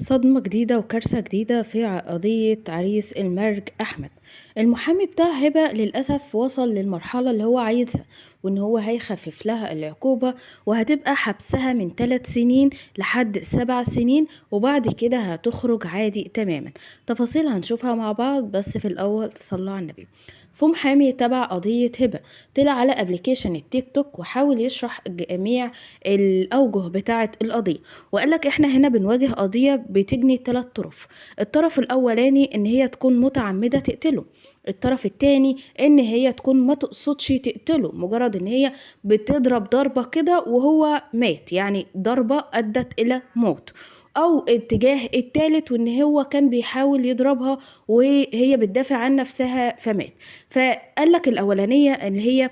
صدمة جديدة وكارثة جديدة في قضية عريس المرج أحمد. المحامي بتاع هبة للأسف وصل للمرحلة اللي هو عايزها، وإن هو هيخفف لها العقوبة وهتبقى حبسها من 3 سنين لحد 7 سنين، وبعد كده هتخرج عادي تماما. تفاصيل هنشوفها مع بعض، بس في الأول صلوا على النبي. في محامي تبع قضية هبة طلع على ابلكيشن التيك توك وحاول يشرح جميع الأوجه بتاعة القضية، وقالك احنا هنا بنواجه قضية بتجني 3 طرف. الطرف الأولاني إن هي تكون متعمدة تقتله، الطرف التاني إن هي تكون ما تقصدش تقتله، مجرد إن هي بتضرب ضربة كده وهو مات، يعني ضربة أدت إلى موت. أو اتجاه التالت وإن هو كان بيحاول يضربها وهي بتدافع عن نفسها فمات. فقالك الأولانية اللي هي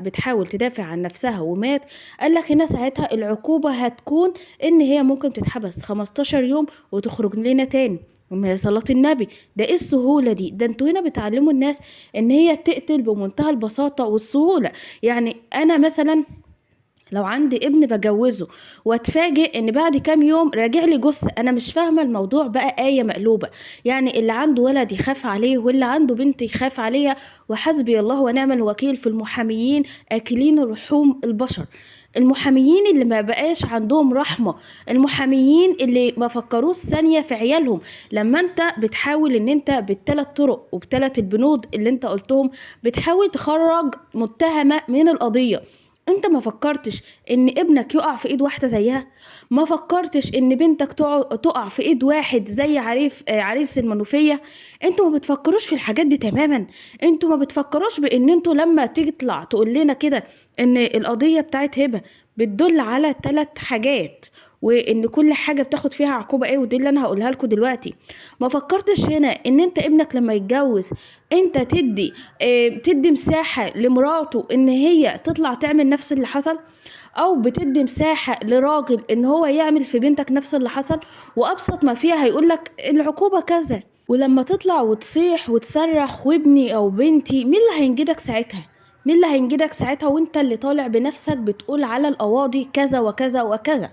بتحاول تدافع عن نفسها ومات، قالك هنا ساعتها العقوبة هتكون ان هي ممكن تتحبس 15 يوم وتخرج لنا تاني. وما يا صلاة النبي، ده ايه السهولة دي؟ ده انتوا هنا بتعلموا الناس ان هي تقتل بمنتهى البساطة والسهولة. يعني انا مثلا لو عندي ابن بجوزه واتفاجئ ان بعد كام يوم راجع لي جثة، انا مش فاهمة الموضوع بقى آية مقلوبة. يعني اللي عنده ولد يخاف عليه واللي عنده بنت يخاف عليها، وحسبي الله ونعم الوكيل في المحاميين اكلين لحوم البشر. المحاميين اللي ما بقاش عندهم رحمة، المحاميين اللي ما فكروش ثانية في عيالهم. لما انت بتحاول ان انت بالثلاث طرق وبثلاث البنود اللي انت قلتهم بتحاول تخرج متهمة من القضية، انت ما فكرتش ان ابنك يقع في ايد واحدة زيها؟ ما فكرتش ان بنتك تقع في ايد واحد زي عريس المنوفية؟ انتوا ما بتفكروش في الحاجات دي تماما. انتوا ما بتفكروش بان انتوا لما تيجي تطلع تقول لنا كده ان القضية بتاعت هبة بتدل على 3 حاجات، وان كل حاجة بتاخد فيها عقوبة ايه، ودي اللي انا هقولها لكم دلوقتي. ما فكرتش هنا ان انت ابنك لما يتجوز انت تدي مساحة لمراته ان هي تطلع تعمل نفس اللي حصل، او بتدي مساحة لراجل ان هو يعمل في بنتك نفس اللي حصل؟ وابسط ما فيها هيقولك العقوبة كذا. ولما تطلع وتصيح وتصرخ وابني او بنتي، مين اللي هينجدك ساعتها؟ مين اللي هينجدك ساعتها وانت اللي طالع بنفسك بتقول على القواضي كذا وكذا وكذا؟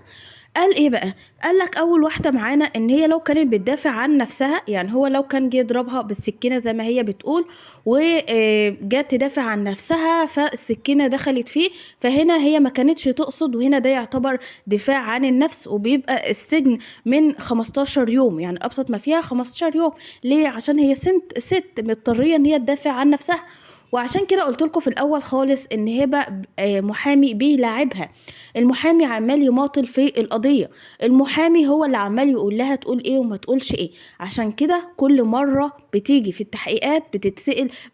قال ايه بقى؟ قال لك اول واحده معانا ان هي لو كانت بتدافع عن نفسها، يعني هو لو كان جه يضربها بالسكينه زي ما هي بتقول وجات تدافع عن نفسها فالسكينه دخلت فيه، فهنا هي ما كانتش تقصد، وهنا ده يعتبر دفاع عن النفس، وبيبقى السجن من 15 يوم، يعني ابسط ما فيها 15 يوم. ليه؟ عشان هي ست مضطريه ان هي تدافع عن نفسها. وعشان كده قلت لكم في الاول خالص ان هبه محامي بيلاعبها. المحامي عمال يماطل في القضيه، المحامي هو اللي عمال يقول لها تقول ايه وما تقولش ايه. عشان كده كل مره بتيجي في التحقيقات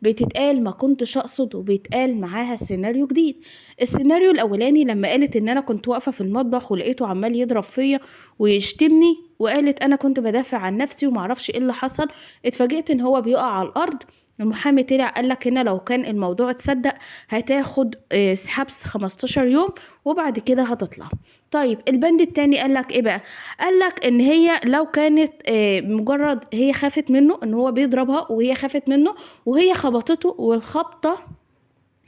بتتقال ما كنتش اقصد، وبيتقال معاها سيناريو جديد. السيناريو الاولاني لما قالت ان انا كنت واقفه في المطبخ ولقيته عمال يضرب فيا ويشتمني، وقالت انا كنت بدافع عن نفسي ومعرفش ايه اللي حصل، اتفاجئت ان هو بيقع على الارض. المحامي طلع قال لك هنا لو كان الموضوع اتصدق هتاخد حبس 15 يوم وبعد كده هتطلع. طيب البند التاني قال لك ايه بقى؟ قال لك ان هي لو كانت مجرد هي خافت منه ان هو بيضربها وهي خافت منه وهي خبطته، والخبطة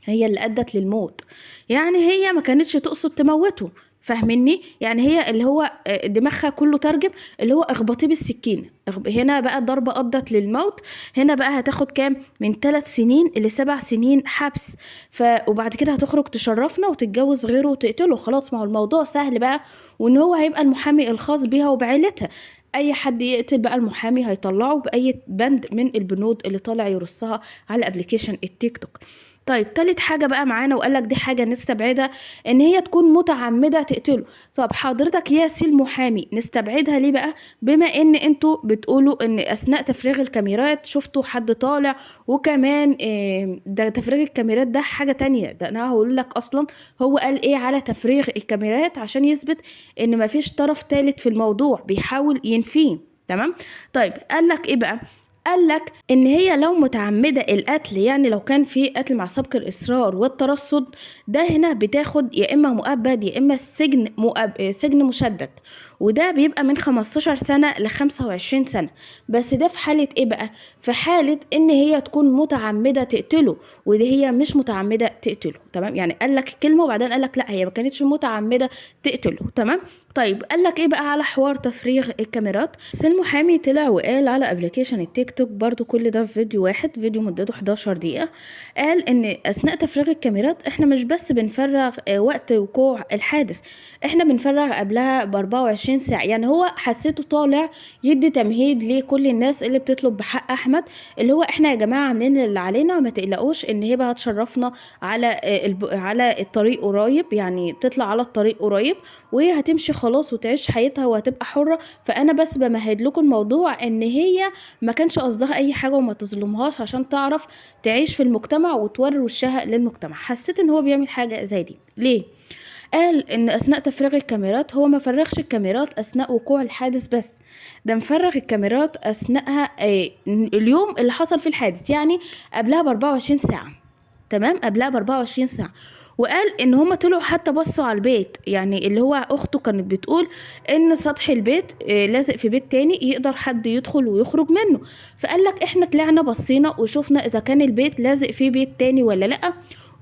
هي اللي أدت للموت، يعني هي ما كانتش تقصد تموته. فاهمني؟ يعني هي اللي هو دماغها كله ترجم اللي هو اخبطيه بالسكينة. هنا بقى ضربة أدت للموت، هنا بقى هتاخد كام؟ من 3 سنين ل7 سنين حبس. وبعد كده هتخرج تشرفنا وتتجوز غيره وتقتله. خلاص، ما هو الموضوع سهل بقى، وان هو هيبقى المحامي الخاص بيها وبعيلتها. اي حد يقتل بقى المحامي هيطلعه باي بند من البنود اللي طالع يرصها على ابلكيشن التيك توك. طيب تالت حاجة بقى معانا وقالك دي حاجة نستبعدها، ان هي تكون متعمدة تقتله. طب حضرتك يا سي المحامي نستبعدها ليه بقى؟ بما ان انتوا بتقولوا ان اثناء تفريغ الكاميرات شفتوا حد طالع، وكمان ده تفريغ الكاميرات ده حاجة تانية. ده انا هقول لك اصلا هو قال ايه على تفريغ الكاميرات عشان يثبت ان مفيش طرف تالت في الموضوع بيحاول ينفيه. تمام؟ طيب قالك ايه بقى؟ قالك ان هي لو متعمدة القتل، يعني لو كان في قتل مع سبق الاصرار والترصد، ده هنا بتاخد يا اما مؤبد يا اما سجن سجن مشدد. وده بيبقى من 15 سنة ل25 سنة. بس ده في حالة ايه بقى؟ في حالة ان هي تكون متعمدة تقتله، ودي هي مش متعمدة تقتله. تمام، يعني قال لك الكلمة وبعدين قال لك لا هي ما كانتش متعمدة تقتله. تمام. طيب قال لك ايه بقى على حوار تفريغ الكاميرات؟ بس المحامي طلع وقال على ابلكيشن التيك توك برضو، كل ده في فيديو واحد، فيديو مدته 11 دقيقة. قال ان اثناء تفريغ الكاميرات احنا مش بس بنفرغ وقت وقوع الحادث، احنا بنفرغ قبلها ب 24 ساعة. يعني هو حسيته طالع يدي تمهيد لكل الناس اللي بتطلب بحق احمد، اللي هو احنا يا جماعة عاملين اللي علينا، ما تقلقوش ان هبة هتشرفنا على على الطريق قريب، يعني تطلع على الطريق قريب وهي هتمشي خلاص وتعيش حياتها وهتبقى حرة. فانا بس بمهد لكم الموضوع ان هي ما كانش قصدها اي حاجة وما تظلمهاش عشان تعرف تعيش في المجتمع وتوري وشها للمجتمع. حسيت ان هو بيعمل حاجة زي دي ليه؟ قال ان اثناء تفريغ الكاميرات هو ما فرغش الكاميرات اثناء وقوع الحادث بس، ده مفرغ الكاميرات اثناءها اليوم اللي حصل فيه الحادث، يعني قبلها ب 24 ساعة. تمام، قبلها ب 24 ساعة. وقال ان هما طلعوا حتى بصوا على البيت، يعني اللي هو اخته كانت بتقول ان سطح البيت لازق في بيت تاني يقدر حد يدخل ويخرج منه. فقال لك احنا طلعنا بصينا وشوفنا اذا كان البيت لازق في بيت تاني ولا لا،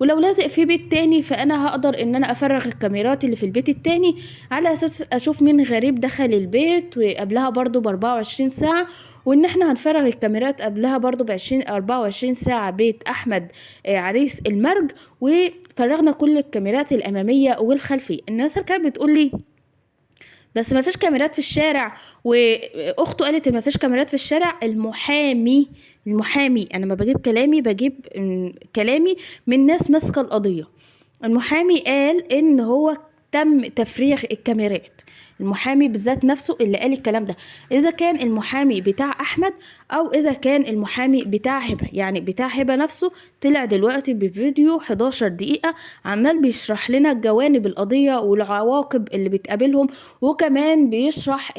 ولو لازق في بيت تاني فانا هقدر ان انا افرغ الكاميرات اللي في البيت التاني على اساس اشوف مين غريب دخل البيت، وقبلها برضو ب 24 ساعة، وان احنا هنفرغ الكاميرات قبلها برضو ب 24 ساعة بيت احمد عريس المرج. وفرغنا كل الكاميرات الامامية والخلفية. الناس اللي كانت بتقول لي بس ما فيش كاميرات في الشارع، واخته قالت ما فيش كاميرات في الشارع، المحامي انا ما بجيب كلامي، بجيب كلامي من ناس ماسكه القضيه. المحامي قال ان هو تم تفريغ الكاميرات، المحامي بالذات نفسه اللي قال الكلام ده، اذا كان المحامي بتاع احمد او اذا كان المحامي بتاع هبه. يعني بتاع هبه نفسه طلع دلوقتي بفيديو 11 دقيقه عمال بيشرح لنا جوانب القضيه والعواقب اللي بتقابلهم، وكمان بيشرح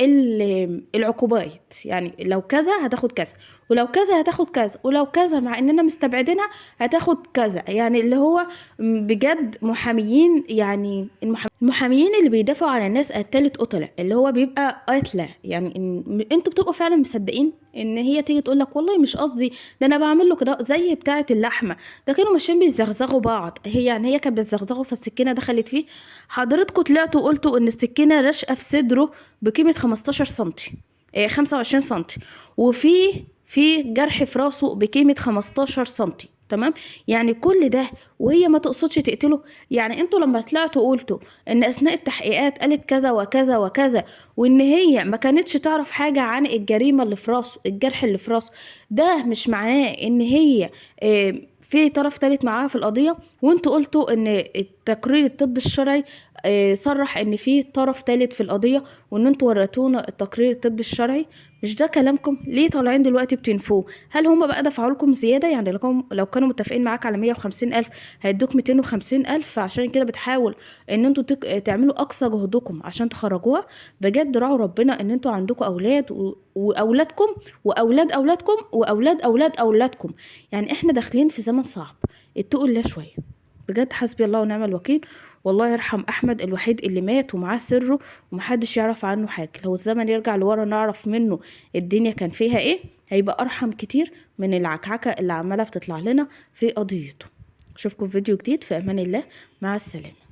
العقوبات، يعني لو كذا هتاخد كذا، ولو كذا هتاخد كذا، ولو كذا مع اننا مستبعدينها هتاخد كذا. يعني اللي هو بجد محاميين، يعني المحاميين اللي بيدافعوا على الناس قتلت قتلة، اللي هو بيبقى قتلة. يعني انتوا بتبقوا فعلا مصدقين ان هي تيجي تقول لك والله مش قصدي، ده انا بعمل له كده، زي بتاعه اللحمه ده كانوا ماشيين بيزغزغوا بعض، هي كانت بتزغزغه فالسكينه دخلت فيه. حضرتكم طلعتوا قلتوا ان السكينه راشقه في صدره بقيمه 15 سنتي، 25 سنتي، في جرح في راسه بقيمه 15 سنتي. تمام، يعني كل ده وهي ما تقصدش تقتله. يعني انتوا لما طلعتوا قلتوا ان اثناء التحقيقات قالت كذا وكذا وكذا، وان هي ما كانتش تعرف حاجة عن الجريمة اللي في راسه، الجرح اللي في راسه، ده مش معناه ان هي في طرف ثالث معاها في القضية. وانتوا قلتوا ان التقرير الطب الشرعي صرح ان في طرف ثالث في القضية، وان انتوا وريتونا التقرير الطب الشرعي. مش ده كلامكم؟ ليه طالعين دلوقتي بتنفوه؟ هل هم بقى دفعوا لكم زيادة؟ يعني لو كانوا متفقين معاك على 150,000 هيدوك 250,000، فعشان كده بتحاول ان انتوا تعملوا اقصى جهدكم عشان تخرجوها. بجد راعوا ربنا ان انتوا عندكم اولاد واولادكم واولاد اولادكم واولاد اولاد اولادكم. يعني احنا داخلين في زمن صعب، اتقوا الله شوية. بجد حسبي الله ونعم الوكيل. والله يرحم احمد الوحيد اللي مات ومعاه سره ومحدش يعرف عنه حاجه. لو الزمن يرجع لورا نعرف منه الدنيا كان فيها ايه، هيبقى ارحم كتير من العكعكه اللي عماله بتطلع لنا في قضيته. اشوفكم في فيديو جديد، في امان الله، مع السلامه.